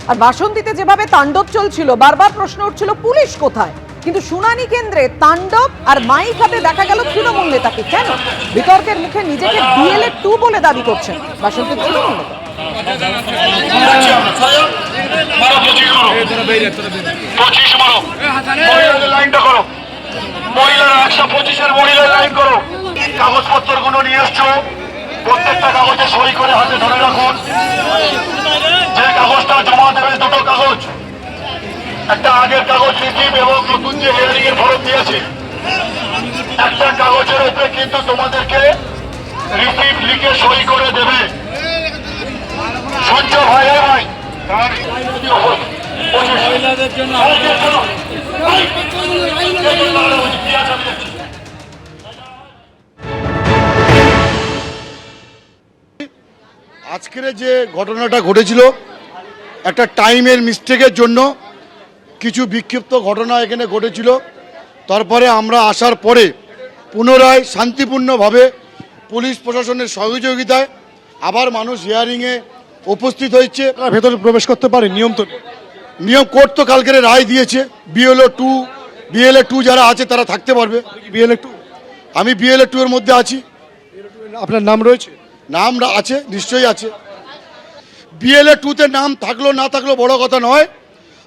আর বাসন্তীতে যেভাবে তাণ্ডব চলছিল, বারবার প্রশ্ন উঠছিল পুলিশ কোথায়, কিন্তু শুনানি কেন্দ্রে তাণ্ডব আর মাইক হাতে দেখা গেল তৃণমূল নেতাকে। কেন? বিতর্কের মুখে নিজেকে বিএলএ 2 বলে দাবি করছেন বাসন্তীর তৃণমূল নেতা। কাগজপত্র গুলো নিয়ে এসছো, প্রত্যেকটা কাগজে সই করে হাতে ধরে রাখুন। যে কাগজটা জমা দেবে, দুটো কাগজ, একটা আগের কাগজ রিসিভ এবং নতুন যে হিয়ারিং এর ফরম দিয়েছে, একটা কাগজের উপরে কিন্তু তোমাদেরকে রিসিভ লিখে সই করে দেবে। সহ্য ভাই ভাই আজকের যে ঘটনাটা ঘটেছিল, একটা টাইমের মিস্টেকের জন্য কিছু বিক্ষিপ্ত ঘটনা এখানে ঘটেছিল। তারপরে আমরা আসার পরে পুনরায় শান্তিপূর্ণভাবে পুলিশ প্রশাসনের সহযোগিতায় আবার মানুষ হিয়ারিংয়ে উপস্থিত হয়েছে। ভেতরে প্রবেশ করতে পারে, নিয়ম তো নিয়ম কোর্ট তো কালকের রায় দিয়েছে, বিএলএ 2 যারা আছে তারা থাকতে পারবে। বিএলএ 2, আমি বিএলএ 2 এর মধ্যে আছি। আপনার নাম রয়েছে? নাম আছে, নিশ্চয়ই আছে। বিএলএ 2 তে নাম থাকলো না থাকলো বড় কথা নয়,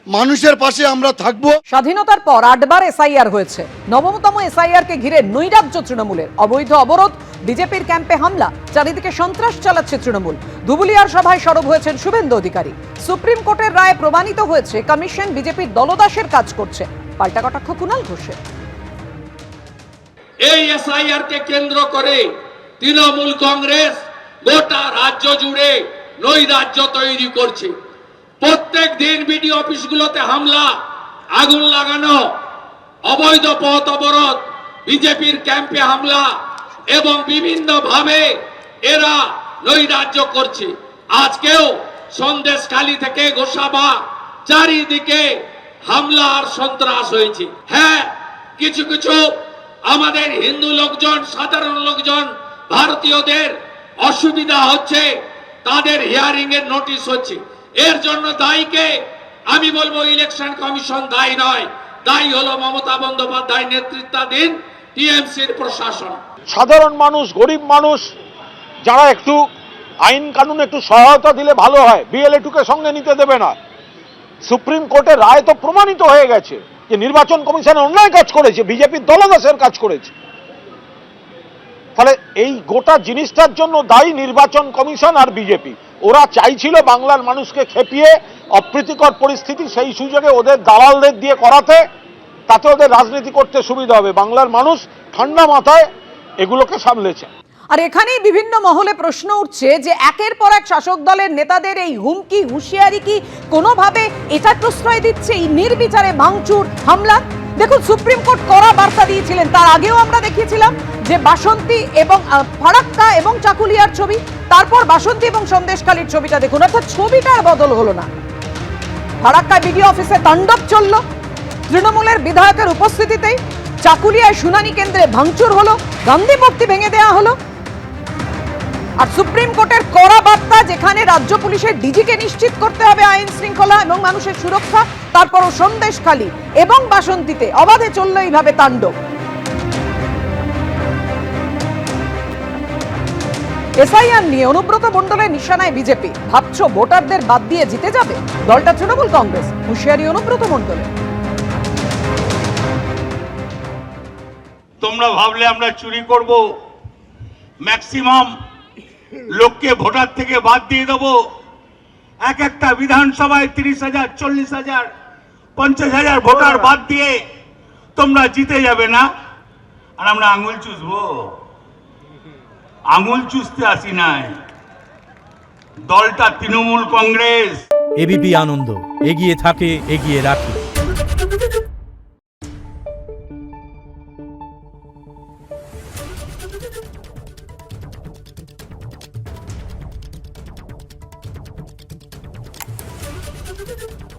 মানুষের পাশে আমরা থাকবো। স্বাধীনতার পর 8 বার এসআইআর হয়েছে। নবমতম এসআইআর কে ঘিরে নৈরাজ্য তৃণমূলের। অবৈধ অবরোধ, বিজেপির ক্যাম্পে হামলা, চারিদিকে সন্ত্রাস চালাচ্ছে তৃণমূল। ধুবুলিয়ার সভায় সরব হয়েছেন শুভেন্দু অধিকারী। সুপ্রিম কোর্টের রায়ে প্রমাণিত হয়েছে কমিশন বিজেপির দলদাসের কাজ করছে। পাল্টা কটাক্ষ কুণাল ঘোষের। এই এসআইআর কে কেন্দ্র করে তৃণমূল কংগ্রেস গোটা রাজ্য জুড়ে নৈরাজ্য তৈরি করছে। প্রত্যেক দিন বিডিও অফিসগুলোতে হামলা, আগুন লাগানো, অবৈধ পথ অবরোধ, বিজেপির ক্যাম্পে হামলা এবং বিভিন্ন ভাবে এরা নৈরাজ্য করছে। আজকেও সন্দেশখালী থেকে গোসাবা চারিদিকে হামলা আর সন্ত্রাস হয়েছে। হ্যাঁ, কিছু কিছু আমাদের হিন্দু লোকজন, সাধারণ লোকজন, ভারতীয়দের অসুবিধা হচ্ছে, তাদের হিয়ারিং এর নোটিশ হচ্ছে। এর জন্য দায়ীকে আমি বলবো ইলেকশন কমিশন দায়ী নয়, দায়ী হলো মমতা বন্দ্যোপাধ্যায় নেতৃত্বাধীন টিএমসির প্রশাসন। সাধারণ মানুষ, গরিব মানুষ যারা একটু আইন কানুন একটু সহায়তা দিলে ভালো হয়, বিএলএ 2 কে সঙ্গে নিতে দেবে না। সুপ্রিম কোর্টের রায় তো প্রমাণিত হয়ে গেছে যে নির্বাচন কমিশন অন্যায় কাজ করেছে, বিজেপির দলদাসের কাজ করেছে। ফলে এই গোটা জিনিসটার জন্য দায়ী নির্বাচন কমিশন আর বিজেপি। ওরা চাইছিল বাংলার মানুষকে খেপিয়ে অপ্রীতিকর পরিস্থিতি সেই সুযোগে ওদের দালালদের দিয়ে করাতে, তাতে ওদের রাজনীতি করতে সুবিধা হবে। বাংলার মানুষ ঠান্ডা মাথায় এগুলোকে সামলেছে। আর এখানেই বিভিন্ন মহলে প্রশ্ন উঠছে যে একের পর এক শাসক দলের নেতাদের এই হুমকি, হুঁশিয়ারি কি কোনোভাবে এটা প্রশ্রয় দিচ্ছে এই নির্বিচারে ভাঙচুর, হামলা? দেখুন, সুপ্রিম কোর্ট কড়া বার্তা দিয়েছিলেন। তার আগেও আমরা দেখিয়েছিলাম যে বাসন্তী এবং ফারাক্কা এবং চাকুলিয়ার ছবি, তারপর বাসন্তী এবং সন্দেশখালীর ছবিটা দেখুন, অর্থাৎ ছবিটার বদল হলো না। ফারাক্কায় বিডিও অফিসে তাণ্ডব চলল তৃণমূলের বিধায়কের উপস্থিতিতেই। চাকুলিয়ায় শুনানি কেন্দ্রে ভাঙচুর হলো, গান্ধী মূর্তি ভেঙে দেওয়া হলো। আর সুপ্রিম কোর্টের কড়া বার্তা, যেখানে রাজ্য পুলিশের ডিজিকে নিশ্চিত করতে হবে আইন শৃঙ্খলা এবং মানুষের সুরক্ষা, তারপরও সন্দেশখালী এবং বাসন্তীতে অবাধে চলল এইভাবে তাণ্ডব। এসআইআর নিয়ে অনুব্রত মণ্ডলের নিশানায় বিজেপি। ভাবছো ভোটারদের বাদ দিয়ে জিতে যাবে? দলটা তৃণমূল কংগ্রেস। হুঁশিয়ারি অনুব্রত মণ্ডলের। তোমরা ভাবলে আমরা চুরি করব, ম্যাক্সিমাম লোককে ভোটার থেকে বাদ দিয়ে দেবো, এক একটা বিধানসভায় 30,000, 40,000, 50,000 ভোটার বাদ দিয়ে তোমরা জিতে যাবে না? আর আমরা আঙুল চুষবো? আঙুল চুষতে আসি নাই, দলটা তৃণমূল কংগ্রেস। এবিপি আনন্দ, এগিয়ে থাকে, এগিয়ে রাখে। Thank you.